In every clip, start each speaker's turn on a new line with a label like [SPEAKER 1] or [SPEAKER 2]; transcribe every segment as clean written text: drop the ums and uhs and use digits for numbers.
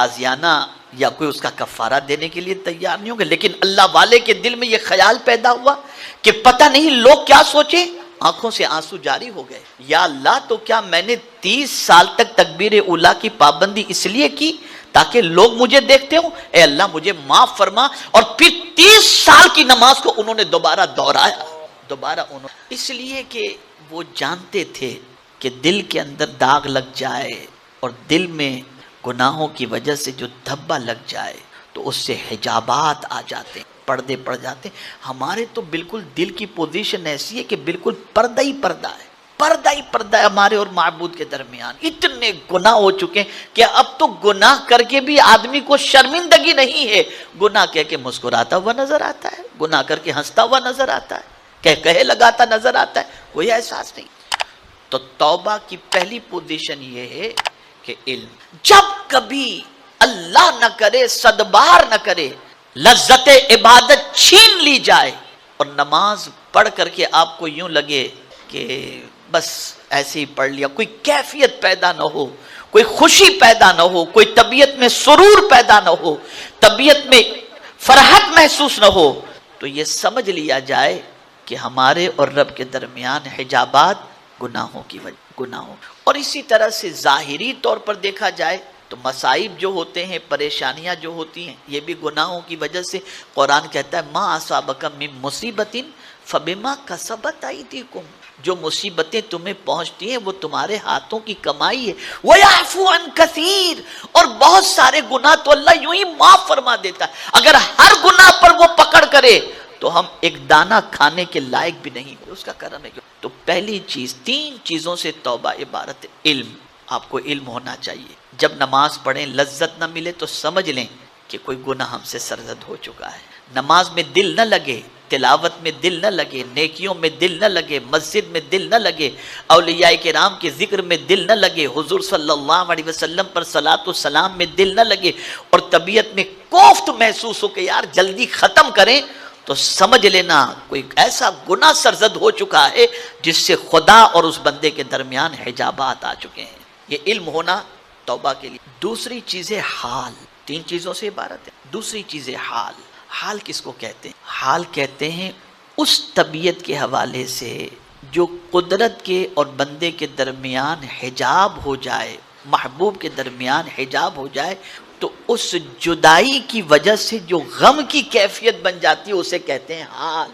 [SPEAKER 1] تازیانہ یا کوئی اس کا کفارہ دینے کے لیے تیار نہیں ہوں گے، لیکن اللہ والے کے دل میں یہ خیال پیدا ہوا کہ پتہ نہیں لوگ کیا سوچیں، آنکھوں سے آنسو جاری ہو گئے، یا اللہ تو کیا میں نے 30 سال تک تکبیر اولیٰ کی پابندی اس لیے کی تاکہ لوگ مجھے دیکھتے ہوں، اے اللہ مجھے معاف فرما۔ اور پھر 30 سال کی نماز کو انہوں نے دوبارہ دہرایا، اس لیے کہ وہ جانتے تھے کہ دل کے اندر داغ لگ جائے اور دل میں گناہوں کی وجہ سے جو دھبا لگ جائے تو اس سے حجابات آ جاتے ہیں، پردے پڑ جاتے ہیں۔ ہمارے تو بالکل دل کی پوزیشن ایسی ہے کہ بالکل پردہ ہی پردہ ہے، پردہ ہی پردہ ہے ہمارے اور معبود کے درمیان۔ اتنے گناہ ہو چکے ہیں کہ اب تو گناہ کر کے بھی آدمی کو شرمندگی نہیں ہے، گناہ کہہ کے مسکراتا ہوا نظر آتا ہے، گناہ کر کے ہنستا ہوا نظر آتا ہے، کہے لگاتا نظر آتا ہے، کوئی احساس نہیں۔ تو توبہ کی پہلی پوزیشن یہ ہے کہ علم، جب کبھی اللہ نہ کرے صدبار نہ کرے لذت عبادت چھین لی جائے اور نماز پڑھ کر کے آپ کو یوں لگے کہ بس ایسے ہی پڑھ لیا، کوئی کیفیت پیدا نہ ہو، کوئی خوشی پیدا نہ ہو، کوئی طبیعت میں سرور پیدا نہ ہو، طبیعت میں فرحت محسوس نہ ہو، تو یہ سمجھ لیا جائے کہ ہمارے اور رب کے درمیان حجابات گناہوں کی وجہ گناہوں۔ اور اسی طرح سے ظاہری طور پر دیکھا جائے تو مصائب جو ہوتے ہیں، پریشانیاں جو ہوتی ہیں، یہ بھی گناہوں کی وجہ سے۔ قرآن کہتا ہے ما اصابک من مصیبت فبما کسبت ایدیکم، جو مصیبتیں تمہیں پہنچتی ہیں وہ تمہارے ہاتھوں کی کمائی ہے۔ وَيَعْفُو عَنْ كَثِيرٍ، اور بہت سارے گناہ تو اللہ یوں ہی معاف فرما دیتا ہے۔ اگر ہر گناہ پر وہ پکڑ کرے تو ہم ایک دانہ کھانے کے لائق بھی نہیں ہیں، اس کا کرم ہے۔ تو پہلی چیز، 3 چیزوں سے توبہ عبارت ہے۔ علم، آپ کو علم ہونا چاہیے۔ جب نماز پڑھیں لذت نہ ملے تو سمجھ لیں کہ کوئی گناہ ہم سے سرزد ہو چکا ہے۔ نماز میں دل نہ لگے، تلاوت میں دل نہ لگے، نیکیوں میں دل نہ لگے، مسجد میں دل نہ لگے، اولیاء کرام کے ذکر میں دل نہ لگے، حضور صلی اللہ علیہ وسلم پر صلاۃ و سلام میں دل نہ لگے، اور طبیعت میں کوفت محسوس ہو کہ یار جلدی ختم کریں، تو سمجھ لینا کوئی ایسا گناہ سرزد ہو چکا ہے جس سے خدا اور اس بندے کے درمیان حجابات آ چکے ہیں۔ یہ علم ہونا توبہ کے لیے۔ دوسری چیز ہے حال، 3 چیزوں سے عبارت ہے۔ دوسری چیز ہے حال۔ حال کس کو کہتے ہیں؟ حال کہتے ہیں اس طبیعت کے حوالے سے جو قدرت کے اور بندے کے درمیان حجاب ہو جائے، محبوب کے درمیان حجاب ہو جائے، تو اس جدائی کی وجہ سے جو غم کی کیفیت بن جاتی ہے اسے کہتے ہیں حال۔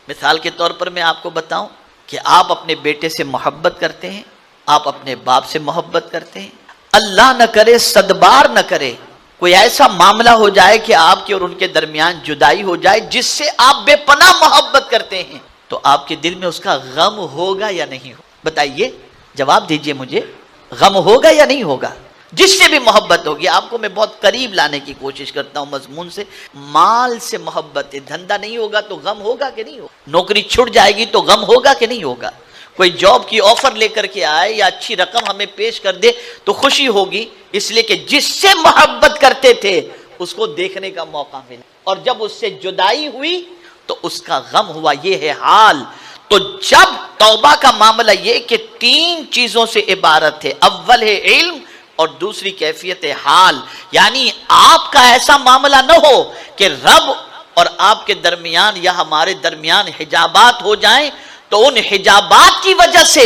[SPEAKER 1] مثال کے طور پر میں آپ کو بتاؤں کہ آپ اپنے بیٹے سے محبت کرتے ہیں، آپ اپنے باپ سے محبت کرتے ہیں، اللہ نہ کرے صدبار نہ کرے کوئی ایسا معاملہ ہو جائے کہ آپ کے اور ان کے درمیان جدائی ہو جائے جس سے آپ بے پناہ محبت کرتے ہیں، تو آپ کے دل میں اس کا غم ہوگا یا نہیں ہوگا؟ بتائیے، جواب دیجئے مجھے، غم ہوگا یا نہیں ہوگا؟ جس سے بھی محبت ہوگی، آپ کو میں بہت قریب لانے کی کوشش کرتا ہوں مضمون سے۔ مال سے محبت ہے، دھندا نہیں ہوگا تو غم ہوگا کہ نہیں ہوگا؟ نوکری چھٹ جائے گی تو غم ہوگا کہ نہیں ہوگا؟ کوئی جاب کی آفر لے کر کے آئے یا اچھی رقم ہمیں پیش کر دے تو خوشی ہوگی، اس لیے کہ جس سے محبت کرتے تھے اس کو دیکھنے کا موقع ملا، اور جب اس سے جدائی ہوئی تو اس کا غم ہوا۔ یہ ہے حال۔ تو جب توبہ کا معاملہ یہ کہ 3 چیزوں سے عبارت ہے، اول ہے علم، اور دوسری کیفیت ہے حال، یعنی آپ کا ایسا معاملہ نہ ہو کہ رب اور آپ کے درمیان یا ہمارے درمیان حجابات ہو جائیں تو ان حجابات کی وجہ سے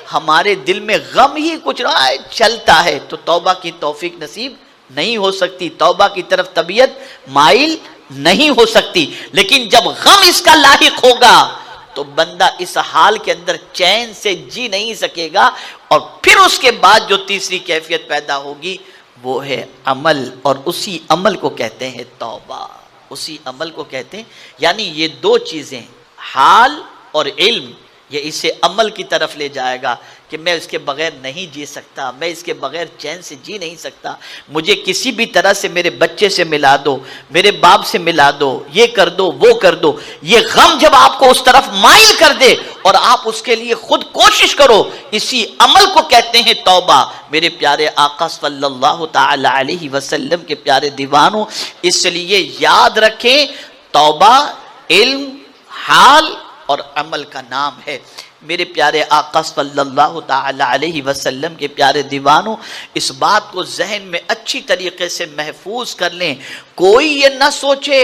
[SPEAKER 1] ہمارے دل میں غم ہی کچھ رہا ہے، چلتا ہے، تو توبہ کی توفیق نصیب نہیں ہو سکتی، توبہ کی طرف طبیعت مائل نہیں ہو سکتی۔ لیکن جب غم اس کا لاحق ہوگا تو بندہ اس حال کے اندر چین سے جی نہیں سکے گا، اور پھر اس کے بعد جو تیسری کیفیت پیدا ہوگی وہ ہے عمل، اور اسی عمل کو کہتے ہیں توبہ، اسی عمل کو کہتے ہیں۔ یعنی یہ 2 چیزیں، حال اور علم، یہ اسے عمل کی طرف لے جائے گا کہ میں اس کے بغیر نہیں جی سکتا، میں اس کے بغیر چین سے جی نہیں سکتا، مجھے کسی بھی طرح سے میرے بچے سے ملا دو، میرے باپ سے ملا دو، یہ کر دو وہ کر دو۔ یہ غم جب آپ کو اس طرف مائل کر دے اور آپ اس کے لیے خود کوشش کرو، اسی عمل کو کہتے ہیں توبہ۔ میرے پیارے آقا صلی اللہ تعالی علیہ وسلم کے پیارے دیوانوں، اس لیے یاد رکھیں توبہ علم، حال اور عمل کا نام ہے۔ میرے پیارے آقا صلی اللہ تعالی علیہ وسلم کے پیارے دیوانوں، اس بات کو ذہن میں اچھی طریقے سے محفوظ کر لیں، کوئی یہ نہ سوچے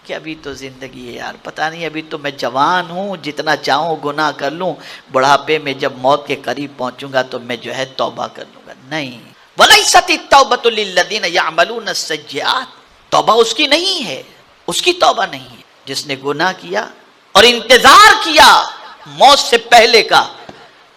[SPEAKER 1] کہ ابھی تو زندگی ہے یار، پتہ نہیں ابھی تو میں جوان ہوں، جتنا چاہوں گناہ کر لوں، بڑھاپے میں جب موت کے قریب پہنچوں گا تو میں جو ہے توبہ کر لوں گا۔ نہیں، وَلَيْسَتِ التَّوْبَةُ لِلَّذِينَ يَعْمَلُونَ السَّيِّئَاتِ، توبہ اس کی نہیں ہے، اس کی توبہ نہیں ہے جس نے گناہ کیا اور انتظار کیا موت سے پہلے کا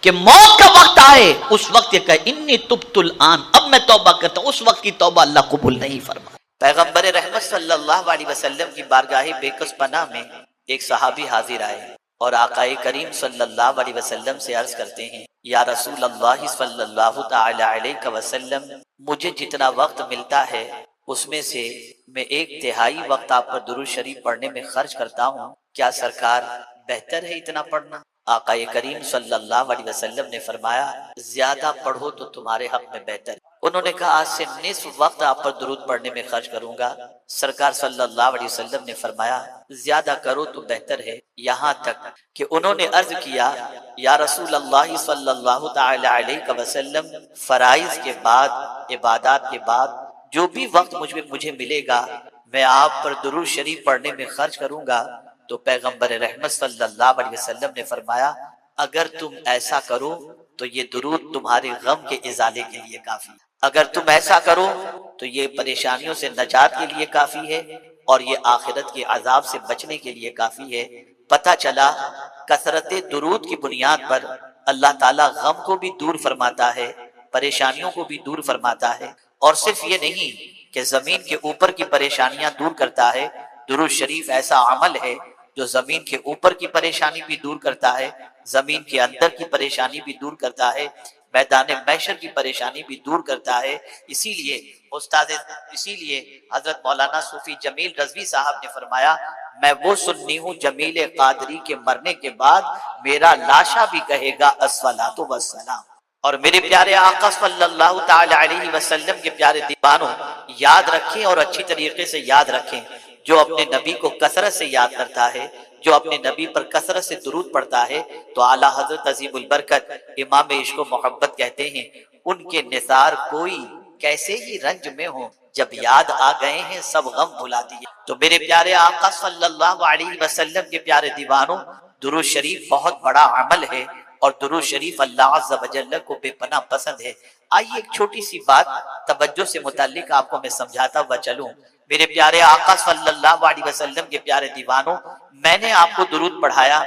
[SPEAKER 1] کہ موت کا وقت آئے، اس وقت یہ کہے انی تبت الآن، اب میں توبہ کرتا ہوں، اس وقت کی توبہ اللہ قبول نہیں فرما۔ پیغمبر رحمت صلی اللہ علیہ وسلم کی بارگاہ بیکس پناہ میں ایک صحابی حاضر آئے اور آقا کریم صلی اللہ علیہ وسلم سے عرض کرتے ہیں، یا رسول اللہ صلی اللہ تعالی علیہ وسلم، مجھے جتنا وقت ملتا ہے اس میں سے میں ایک تہائی وقت آپ پر درود شریف پڑھنے میں خرچ کرتا ہوں، کیا سرکار بہتر ہے اتنا پڑھنا؟ آقا کریم صلی اللہ علیہ وسلم نے فرمایا، زیادہ پڑھو تو تمہارے حق میں بہتر ہے۔ انہوں نے کہا، آج سے نصف وقت آپ پر درود پڑھنے میں خرچ کروں گا۔ سرکار صلی اللہ علیہ وسلم نے فرمایا، زیادہ کرو تو بہتر ہے، یہاں تک کہ انہوں نے عرض کیا، یا رسول اللہ صلی اللہ تعالی علیہ وسلم، فرائض کے بعد، عبادات کے بعد جو بھی وقت مجھے ملے گا میں آپ پر درود شریف پڑھنے میں خرچ کروں گا۔ تو پیغمبر رحمت صلی اللہ علیہ وسلم نے فرمایا، اگر تم ایسا کرو تو یہ درود تمہارے غم کے ازالے کے لیے کافی ہے، اگر تم ایسا کرو تو یہ پریشانیوں سے نجات کے لیے کافی ہے اور یہ آخرت کے عذاب سے بچنے کے لیے کافی ہے۔ پتہ چلا کثرت درود کی بنیاد پر اللہ تعالیٰ غم کو بھی دور فرماتا ہے، پریشانیوں کو بھی دور فرماتا ہے، اور صرف یہ نہیں کہ زمین کے اوپر کی پریشانیاں دور کرتا ہے، درود شریف ایسا عمل ہے جو زمین کے اوپر کی پریشانی بھی دور کرتا ہے، زمین کے اندر کی پریشانی بھی دور کرتا ہے، میدان محشر کی پریشانی بھی دور کرتا ہے۔ اسی لیے حضرت مولانا صوفی جمیل رضوی صاحب نے فرمایا، میں وہ سنی ہوں جمیل قادری کے مرنے کے بعد میرا لاشا بھی کہے گا الصلاۃ والسلام۔ اور میرے پیارے آقا صلی اللہ تعالی علیہ وسلم کے پیارے دیوانوں، یاد رکھیں اور اچھی طریقے سے یاد رکھیں، جو اپنے نبی کو کثرت سے یاد کرتا ہے، جو اپنے نبی پر کثرت سے درود پڑھتا ہے، تو اعلیٰ حضرت عظیم البرکت امام عشق و محبت کہتے ہیں، ان کے نثار کوئی کیسے ہی رنج میں ہوں، جب یاد آ گئے ہیں سب غم بھلا دیے۔ تو میرے پیارے آقا صلی اللہ علیہ وسلم کے پیارے دیوانوں، درود شریف بہت بڑا عمل ہے اور درود شریف اللہ عز و جل کو بے پناہ پسند ہے۔ آئیے ایک چھوٹی سی بات توجہ سے متعلق آپ کو میں سمجھاتا ہوا چلوں۔ میرے پیارے آقا صلی اللہ علیہ وسلم کے پیارے دیوانوں، میں نے آپ کو درود پڑھایا،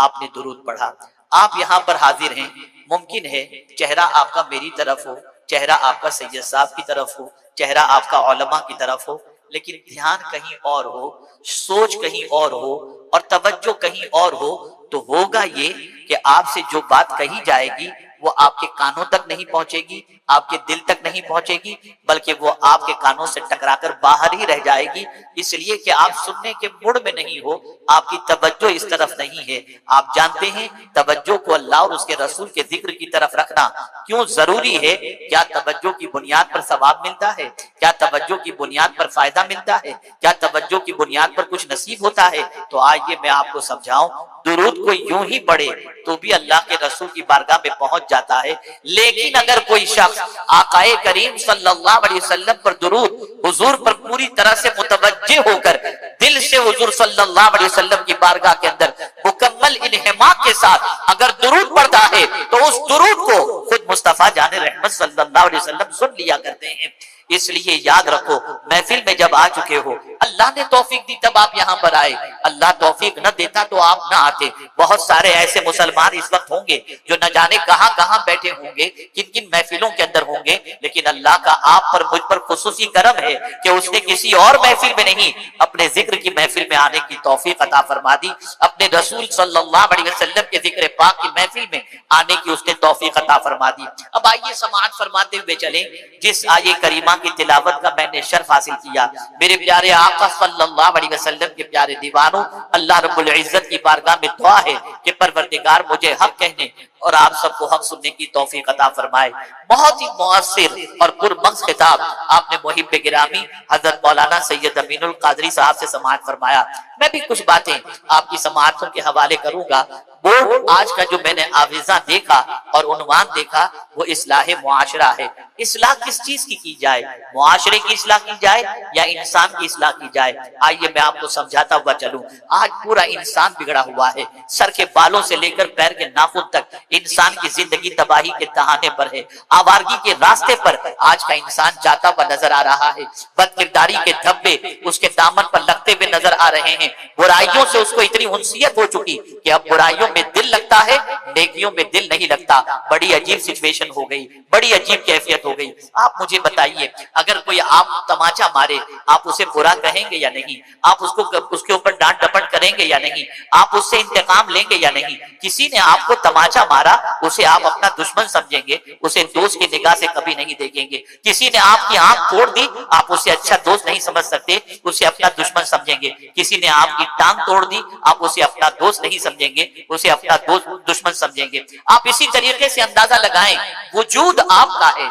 [SPEAKER 1] آپ نے درود پڑھا، آپ یہاں پر حاضر ہیں، ممکن ہے چہرہ آپ کا میری طرف ہو، چہرہ آپ کا سید صاحب کی طرف ہو، چہرہ آپ کا علماء کی طرف ہو، لیکن دھیان کہیں اور ہو، سوچ کہیں اور ہو اور توجہ کہیں اور ہو، تو ہوگا یہ کہ آپ سے جو بات کہی جائے گی وہ آپ کے کانوں تک نہیں پہنچے گی، آپ کے دل تک نہیں پہنچے گی، بلکہ وہ آپ کے کانوں سے ٹکرا کر باہر ہی رہ جائے گی، اس لیے کہ آپ سننے کے موڈ میں نہیں ہو، آپ کی توجہ اس طرف نہیں ہے۔ آپ جانتے ہیں توجہ کو اللہ اور اس کے رسول کے ذکر کی طرف رکھنا کیوں ضروری ہے؟ کیا توجہ کی بنیاد پر ثواب ملتا ہے؟ کیا توجہ کی بنیاد پر فائدہ ملتا ہے؟ کیا توجہ کی بنیاد پر کچھ نصیب ہوتا ہے؟ تو آئیے میں آپ کو سمجھاؤں، درود کو یوں ہی پڑھے تو بھی اللہ کے رسول کی بارگاہ میں پہنچ جاتا ہے، لیکن اگر کوئی شخص آقا کریم صلی اللہ علیہ وسلم پر درود، حضور پر پوری طرح سے متوجہ ہو کر دل سے حضور صلی اللہ علیہ وسلم کی بارگاہ کے اندر مکمل انہماک کے ساتھ اگر درود پڑھتا ہے تو اس درود کو خود مصطفیٰ جان رحمت صلی اللہ علیہ وسلم سن لیا کرتے ہیں۔ اس لیے یاد رکھو، محفل میں جب آ چکے ہو، اللہ نے توفیق دی تب آپ یہاں پر آئے، اللہ توفیق نہ دیتا تو آپ نہ آتے۔ بہت سارے ایسے مسلمان اس وقت ہوں گے جو نہ جانے کہاں کہاں بیٹھے ہوں گے، کن کن محفلوں کے اندر ہوں گے، لیکن اللہ کا آپ پر مجھ پر خصوصی کرم ہے کہ اس نے کسی اور محفل میں نہیں، اپنے ذکر کی محفل میں آنے کی توفیق عطا فرما دی، اپنے رسول صلی اللہ علیہ وسلم کے ذکر پاک کی محفل میں آنے کی اس نے توفیق عطا فرما دی۔ اب آئیے سماعت فرماتے ہوئے چلیں جس آیے کریمہ کی تلاوت کا میں نے شرف حاصل کیا۔ میرے پیارے آقا صلی اللہ علیہ وسلم کے پیارے دیوانوں، اللہ رب العزت کی بارگاہ میں دعا ہے کہ پروردگار مجھے حق کہنے اور آپ سب کو حق سننے کی توفیق عطا فرمائے۔ بہت ہی مؤثر اور پرمغز خطاب آپ نے محب گرامی حضرت مولانا سید امین القادری صاحب سے سماعت فرمایا۔ میں بھی کچھ باتیں آپ کی سماعتوں کے حوالے کروں گا۔ وہ آج کا جو میں نے آویزہ دیکھا اور عنوان دیکھا وہ اصلاح معاشرہ ہے. اصلاح کس چیز کی جائے؟ معاشرے کی اصلاح کی جائے یا انسان کی اصلاح کی جائے؟ آئیے میں آپ کو سمجھاتا ہوا چلوں. آج پورا انسان بگڑا ہوا ہے، سر کے بالوں سے لے کر پیر کے ناخن تک انسان کی زندگی تباہی کے دہانے پر ہے، آوارگی کے راستے پر آج کا انسان جاتا ہوا نظر آ رہا ہے. بد کرداری کے دھبے اس کے دامن پر لگتے ہوئے نظر آ رہے ہیں. برائیوں سے اس کو اتنی انسیت ہو چکی کہ اب برائیوں میں دل لگتا ہے، نیکیوں میں دل نہیں لگتا. بڑی عجیب سچویشن ہو گئی، بڑی عجیب کیفیت ہو گئی. آپ مجھے بتائیے، اگر کوئی آپ تماچا مارے آپ اسے برا کہیں گے یا نہیں؟ آپ اس کے اوپر ڈانٹ ڈپٹ کریں گے یا نہیں؟ آپ اس سے انتقام لیں گے یا نہیں؟ کسی نے آپ کو تماچا مارا اسے آپ اپنا دشمن سمجھیں گے، اسے دوست کی نگاہ سے کبھی نہیں دیکھیں گے. کسی نے آپ کی آنکھ توڑ دی آپ اسے اچھا دوست نہیں سمجھ سکتے، اسے اپنا دشمن سمجھیں گے. کسی نے آپ کی ٹانگ توڑ دی آپ اسے اپنا دوست نہیں سمجھیں گے، اسے اپنا دوست دشمن سمجھیں گے. آپ اسی طریقے سے اندازہ لگائیں، وجود آپ کا ہے،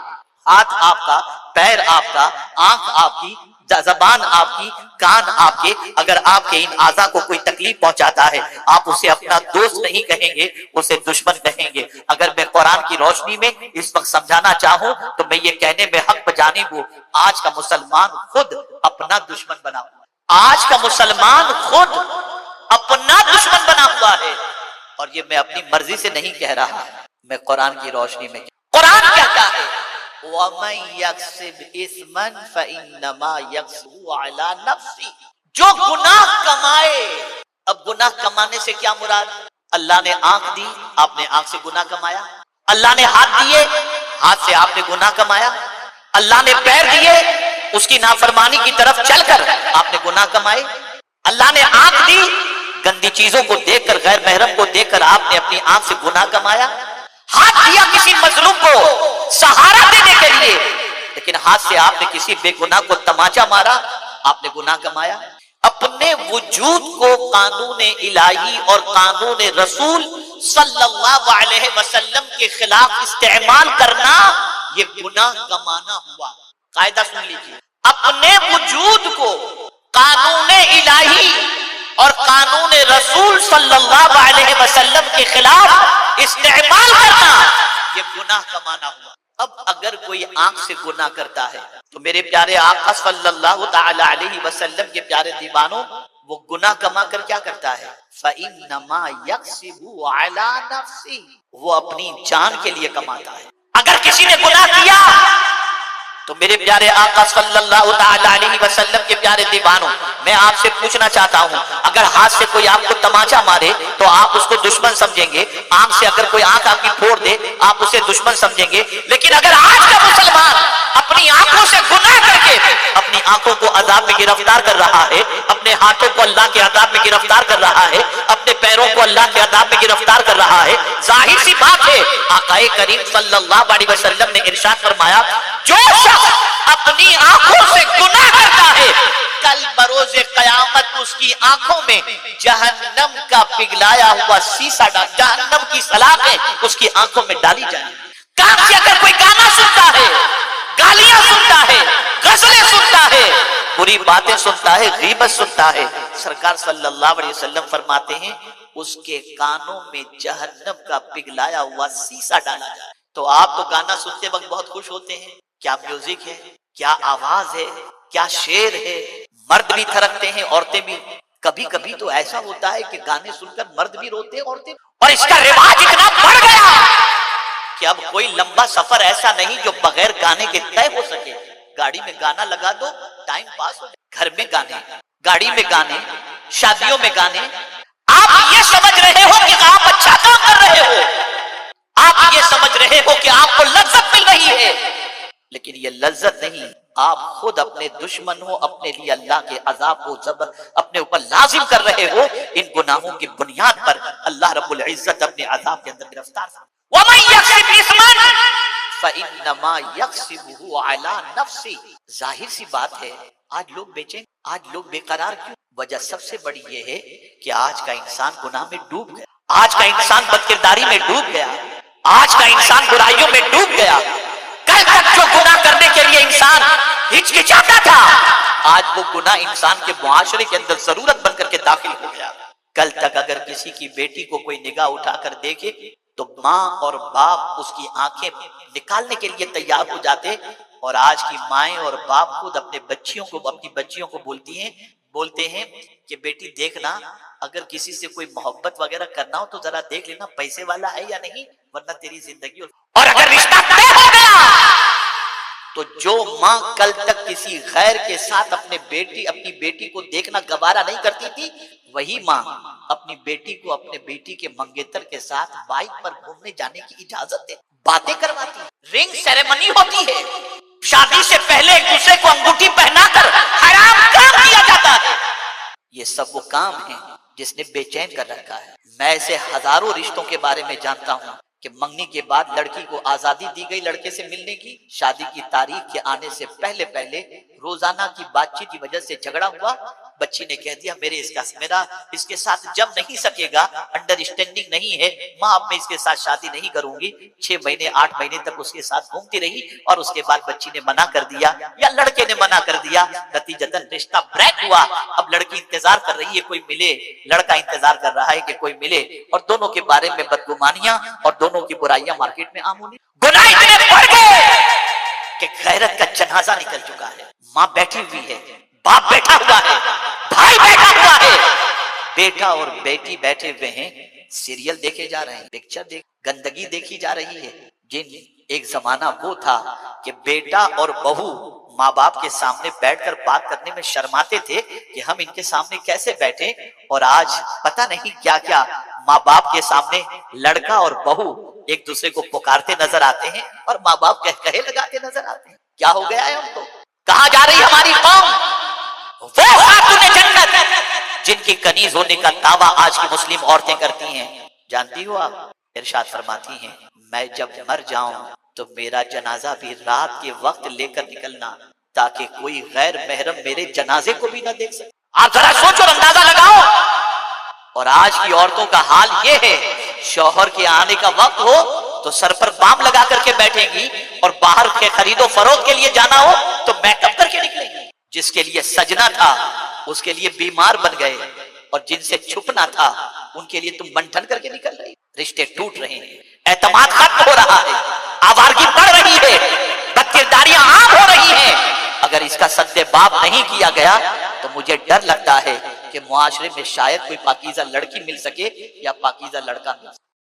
[SPEAKER 1] ہاتھ آپ کا، پیر آپ کا، آنکھ آپ کی، زبان آپ کی، کان آپ کے. اگر آپ کے ان اعضاء کو کوئی تکلیف پہنچاتا ہے آپ اسے اپنا دوست نہیں کہیں گے، اسے دشمن کہیں گے. اگر میں قرآن کی روشنی میں اس وقت سمجھانا چاہوں تو میں یہ کہنے میں حق بجانب ہوں، آج کا مسلمان خود اپنا دشمن بنا ہوا ہے. آج کا مسلمان خود اپنا دشمن بنا ہوا ہے. اور یہ میں اپنی مرضی سے نہیں کہہ رہا، میں قرآن کی روشنی میں. قرآن کہتا ہے وَمَن يَكْسِبْ إِثْمًا فَإِنَّمَا يَكْسِبُهُ عَلَى نَفْسِهِ، جو گناہ کمائے. اب گناہ کمانے سے کیا مراد؟ اللہ نے آنکھ دی آپ نے آنکھ سے گناہ کمایا، اللہ نے ہاتھ دیے ہاتھ سے آپ نے گناہ کمایا، اللہ نے پیر دیے اس کی نافرمانی کی طرف چل کر آپ نے گناہ کمائے، اللہ نے آنکھ دی گندی چیزوں کو دیکھ کر غیر محرم کو دیکھ کر آپ نے اپنی آنکھ سے گناہ کمایا، ہاتھ دیا کسی مظلوم کو سہارا دینے کے لیے لیکن ہاتھ سے آپ نے کسی بے گناہ کو تماچا مارا، آپ نے گناہ کمایا. اپنے وجود کو قانون الہی اور قانون رسول صلی اللہ علیہ وسلم کے خلاف استعمال کرنا یہ گناہ کمانا ہوا. قاعدہ سن لیجیے، اپنے وجود کو قانون الہی اور قانون رسول صلی اللہ علیہ وسلم کے خلاف استعمال کرنا یہ گناہ کمانا ہوا. اب اگر کوئی آنکھ سے گناہ کرتا ہے تو میرے پیارے آقا صلی اللہ تعالی علیہ وسلم کے پیارے دیوانوں، وہ گناہ کما کر کیا کرتا ہے؟ فَإِنَّمَا يَكْسِبُ عَلَى نَفْسِهِ، وہ اپنی جان کے لیے کماتا ہے. اگر کسی نے گناہ کیا تو میرے پیارے آقا صلی اللہ تعالی علیہ وسلم کے پیارے دیوانوں، میں آپ سے پوچھنا چاہتا ہوں، اگر ہاتھ سے کوئی آپ کو تماچا مارے تو آپ اس کو دشمن سمجھیں گے، آنکھ سے اگر کوئی آنکھ آپ کی پھوڑ دے آپ اسے دشمن سمجھیں گے. لیکن اگر آج کا مسلمان اپنی آنکھوں سے گناہ کر کے اپنی آنکھوں کو عذاب میں گرفتار کر رہا ہے، اپنے ہاتھوں کو اللہ کے عذاب میں گرفتار کر رہا ہے، اپنے پیروں کو اللہ کے عذاب میں گرفتار کر رہا ہے، ظاہر سی بات ہے آقا کریم صلی اللہ علیہ وسلم نے ارشاد فرمایا جو شخص اپنی آنکھوں سے گناہ کرتا ہے کل بروز قیامت اس کی آنکھوں میں جہنم کا پگھلایا ہوا سیسا جہنم کی سلاخیں اس کی آنکھوں میں ڈالی جائیں. کان سے اگر کوئی گانا سنتا ہے، گالیاں سنتا ہے، غزلیں سنتا ہے، بری باتیں سنتا ہے، غیبت سنتا ہے، سرکار صلی اللہ علیہ وسلم فرماتے ہیں اس کے کانوں میں جہنم کا پگھلایا ہوا سیسا ڈالا جائے. تو آپ تو گانا سنتے وقت بہت خوش ہوتے ہیں، کیا میوزک ہے، کیا آواز ہے، کیا شعر ہے، مرد بھی تھرکتے ہیں عورتیں بھی. کبھی کبھی تو ایسا ہوتا ہے کہ گانے سن کر مرد بھی روتے ہیں عورتیں. اور اس کا رواج اتنا بڑھ گیا کہ اب کوئی لمبا سفر ایسا نہیں جو بغیر گانے کے طے ہو سکے. گاڑی میں گانا لگا دو ٹائم پاس ہو جائے، گھر میں گانے، گاڑی میں گانے، شادیوں میں گانے. آپ یہ سمجھ رہے ہو کہ آپ اچھا کام کر رہے ہو، آپ یہ سمجھ رہے ہو کہ آپ کو لذت مل رہی ہے، لیکن یہ لذت نہیں، آپ خود اپنے دشمن ہو، اپنے لیے اللہ کے عذاب کو اپنے اوپر لازم کر رہے ہو. ان گناہوں کی بنیاد پر اللہ رب العزت اپنے عذاب کے اندر گرفتار ہے. وَمَن يَكْسِبْ إِثْمًا فَإِنَّمَا يَكْسِبُهُ عَلَى نَفْسِهِ. ظاہر سی بات ہے آج لوگ بے چین، آج لوگ بے قرار کیوں؟ وجہ سب سے بڑی یہ ہے کہ آج کا انسان گناہ میں ڈوب گیا، آج کا انسان بدکرداری میں ڈوب گیا، آج کا انسان برائیوں میں ڈوب گیا. کل تک جو گناہ کرنے کے لیے انسان ہچکچاتا تھا آج وہ گناہ انسان کے معاشرے کے اندر ضرورت بن کر کے داخل ہو گیا. کل تک اگر کسی کی بیٹی کو کوئی نگاہ اٹھا کر دیکھے تو ماں اور باپ اس کی آنکھیں نکالنے کے لیے تیار ہو جاتے، اور آج کی مائیں اور باپ خود اپنی بچیوں کو بولتے ہیں کہ بیٹی دیکھنا، اگر کسی سے کوئی محبت وغیرہ کرنا ہو تو ذرا دیکھ لینا پیسے والا ہے یا نہیں، ورنہ تیری زندگی اور اگر رشتہ طے ہو گیا تو جو ماں کل تک کسی غیر کے ساتھ اپنی بیٹی کو دیکھنا گوارا نہیں کرتی تھی، وہی ماں اپنی بیٹی کو اپنے بیٹی کے منگیتر کے ساتھ بائک پر گھومنے جانے کی اجازت دے، باتیں کرواتی، رنگ سیریمنی ہوتی ہے، شادی سے پہلے ایک دوسرے کو انگوٹھی پہنا کر حرام کام کیا جاتا ہے۔ یہ سب وہ کام ہیں جس نے بے چین کر رکھا ہے۔ میں ایسے ہزاروں رشتوں کے بارے میں جانتا ہوں کہ منگنی کے بعد لڑکی کو آزادی دی گئی لڑکے سے ملنے کی، شادی کی تاریخ کے آنے سے پہلے روزانہ کی بات چیت کی وجہ سے جھگڑا ہوا، بچی نے کہہ دیا میرا اس کے ساتھ جم نہیں سکے گا، انڈرسٹینڈنگ نہیں ہے، ماں اب میں اس کے ساتھ شادی نہیں کروں گی۔ 6 مہینے 8 مہینے تک اس کے ساتھ گھومتی رہی اور اس کے بعد بچی نے منع کر دیا یا لڑکے نے منع کر دیا، نتیجتاً رشتہ بریک ہوا۔ اب لڑکی انتظار کر رہی ہے کوئی ملے، لڑکا انتظار کر رہا ہے کہ کوئی ملے، اور دونوں کے بارے میں بدگمانیاں اور دونوں کی برائیاں مارکیٹ میں عام ہونی، گناہ اتنے بڑھ گئے کہ غیرت کا جنازہ نکل چکا ہے۔ ماں بیٹھی ہوئی ہے، باپ بیٹھا ہوا ہے، بھائی بیٹھا ہوا ہے، بیٹا اور بیٹی بیٹھے ہوئے ہیں، سیریل دیکھے جا رہے ہیں، پکچر گندگی دیکھی جا رہی ہے۔ ایک زمانہ وہ تھا کہ بیٹا اور بہو ماں باپ کے سامنے بیٹھ کر بات کرنے میں شرماتے تھے کہ ہم ان کے سامنے کیسے بیٹھیں، اور آج پتہ نہیں کیا کیا ماں باپ کے سامنے لڑکا اور بہو ایک دوسرے کو پکارتے نظر آتے ہیں اور ماں باپ کہے لگاتے نظر آتے ہیں۔ کیا ہو گیا ہے ہم کو؟ کہاں جا رہی ہماری قوم؟ وہ خاتون جنت جن کی کنیز ہونے کا دعویٰ آج کی مسلم عورتیں کرتی ہیں، جانتی ہو آپ؟ ارشاد فرماتی ہیں میں جب مر جاؤں تو میرا جنازہ بھی رات کے وقت لے کر نکلنا تاکہ کوئی غیر محرم میرے جنازے کو بھی نہ دیکھ سکے۔ آپ ذرا سوچو، اندازہ لگاؤ۔ اور آج کی عورتوں کا حال یہ ہے، شوہر کے آنے کا وقت ہو تو سر پر بام لگا کر کے بیٹھیں گی، اور باہر کے خرید و فروخت کے لیے جانا ہو تو میک اپ کر کے نکلیں گی۔ جس کے لیے سجنا تھا اس کے لیے بیمار بن گئے، اور جن سے چھپنا تھا ان کے لیے تم منٹن کر کے نکل رہی۔ رشتے ٹوٹ رہے ہیں، اعتماد ختم ہو رہا ہے، آوارگی بڑھ رہی ہے، بدکرداریاں عام ہو رہی ہیں۔ اگر اس کا سد باب نہیں کیا گیا تو مجھے ڈر لگتا ہے کہ معاشرے میں شاید کوئی پاکیزہ لڑکی مل سکے یا پاکیزہ لڑکا مل سکے۔